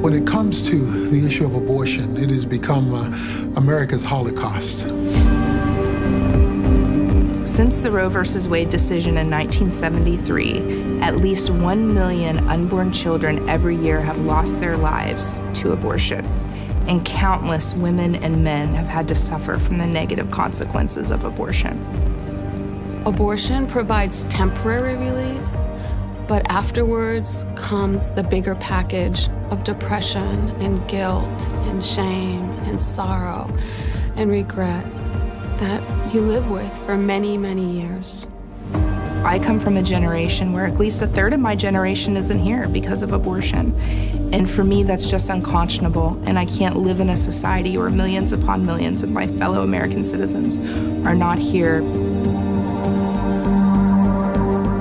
When it comes to the issue of abortion, it has become America's Holocaust. Since the Roe v. Wade decision in 1973, at least 1 million unborn children every year have lost their lives to abortion, and countless women and men have had to suffer from the negative consequences of abortion. Abortion provides temporary relief, but afterwards comes the bigger package of depression and guilt and shame and sorrow and regret that you live with for many, many years. I come from a generation where at least a third of my generation isn't here because of abortion. And for me, that's just unconscionable. And I can't live in a society where millions upon millions of my fellow American citizens are not here.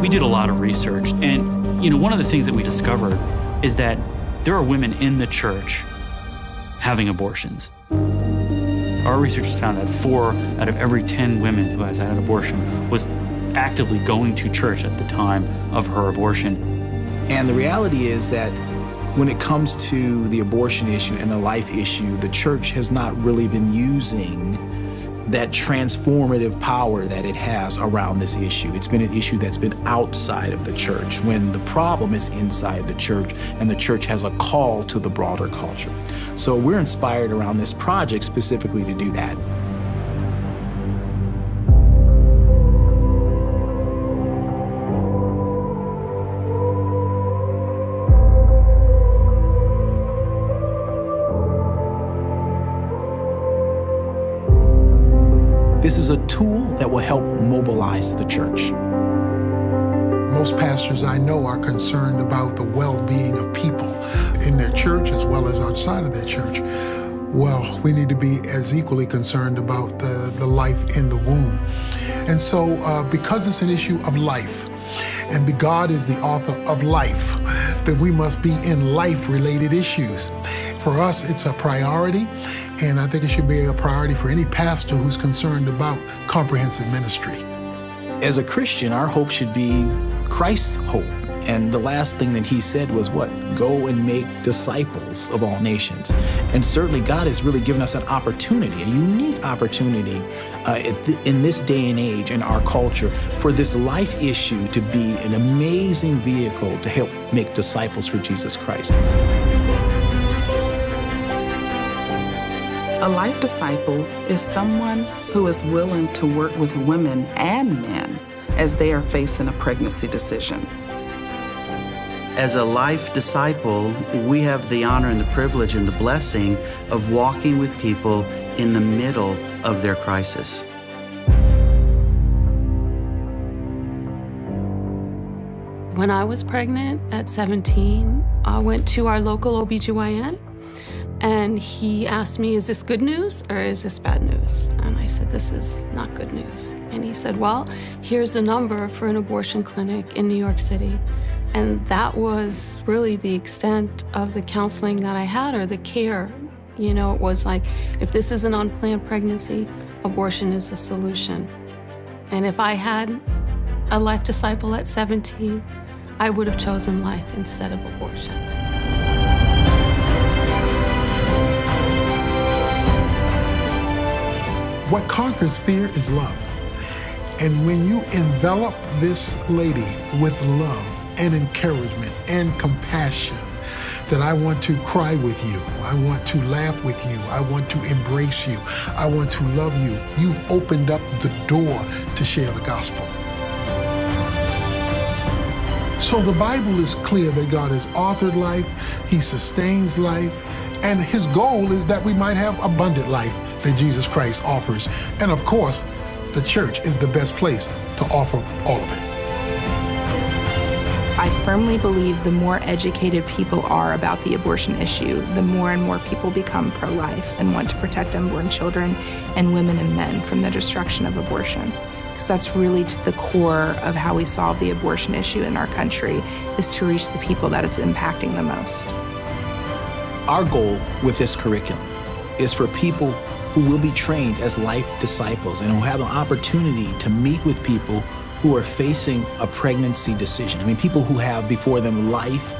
We did a lot of research, and one of the things that we discovered is that there are women in the church having abortions. Our research found that 4 out of every 10 women who has had an abortion was actively going to church at the time of her abortion. And the reality is that when it comes to the abortion issue and the life issue, the church has not really been using that transformative power that it has around this issue. It's been an issue that's been outside of the church when the problem is inside the church and the church has a call to the broader culture. So we're inspired around this project specifically to do that. This is a tool that will help mobilize the church. Most pastors I know are concerned about the well-being of people in their church as well as outside of their church. Well, we need to be as equally concerned about the life in the womb. And so because it's an issue of life, and God is the author of life, that we must be in life-related issues. For us, it's a priority, and I think it should be a priority for any pastor who's concerned about comprehensive ministry. As a Christian, our hope should be Christ's hope. And the last thing that he said was what? Go and make disciples of all nations. And certainly God has really given us an opportunity, a unique opportunity in this day and age in our culture for this life issue to be an amazing vehicle to help make disciples for Jesus Christ. A life disciple is someone who is willing to work with women and men as they are facing a pregnancy decision. As a life disciple, we have the honor and the privilege and the blessing of walking with people in the middle of their crisis. When I was pregnant at 17, I went to our local OBGYN, and he asked me, is this good news or is this bad news? And I said, this is not good news. And he said, well, here's the number for an abortion clinic in New York City. And that was really the extent of the counseling that I had, or the care. You know, it was like, if this is an unplanned pregnancy, abortion is the solution. And if I had a life disciple at 17, I would have chosen life instead of abortion. What conquers fear is love. And when you envelop this lady with love and encouragement and compassion, that I want to cry with you, I want to laugh with you, I want to embrace you, I want to love you, you've opened up the door to share the gospel. So the Bible is clear that God has authored life, He sustains life, and His goal is that we might have abundant life that Jesus Christ offers. And of course, the church is the best place to offer all of it. I firmly believe the more educated people are about the abortion issue, the more and more people become pro-life and want to protect unborn children and women and men from the destruction of abortion. Because that's really to the core of how we solve the abortion issue in our country, is to reach the people that it's impacting the most. Our goal with this curriculum is for people who will be trained as life disciples and who have an opportunity to meet with people who who are facing a pregnancy decision. I mean, people who have before them life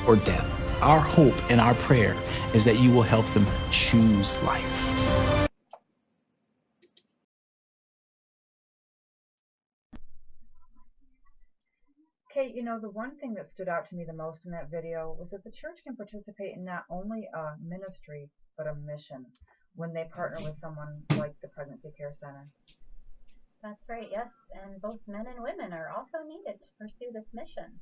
or death. Our hope and our prayer is that you will help them choose life. Kate, you know, the one thing that stood out to me the most in that video was that the church can participate in not only a ministry, but a mission when they partner with someone like the Pregnancy Care Center. That's right, yes, and both men and women are also needed to pursue this mission.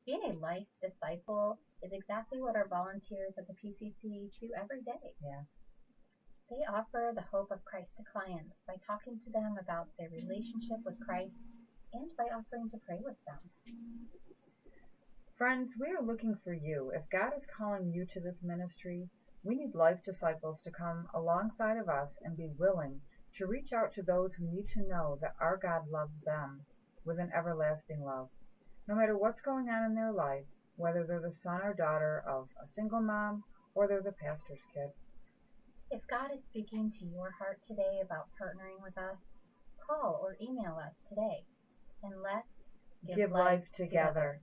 Being a life disciple is exactly what our volunteers at the PCC do every day. Yeah. They offer the hope of Christ to clients by talking to them about their relationship with Christ and by offering to pray with them. Friends, we are looking for you. If God is calling you to this ministry, we need life disciples to come alongside of us and be willing to reach out to those who need to know that our God loves them with an everlasting love. No matter what's going on in their life, whether they're the son or daughter of a single mom or they're the pastor's kid. If God is speaking to your heart today about partnering with us, call or email us today, and let's Give life together.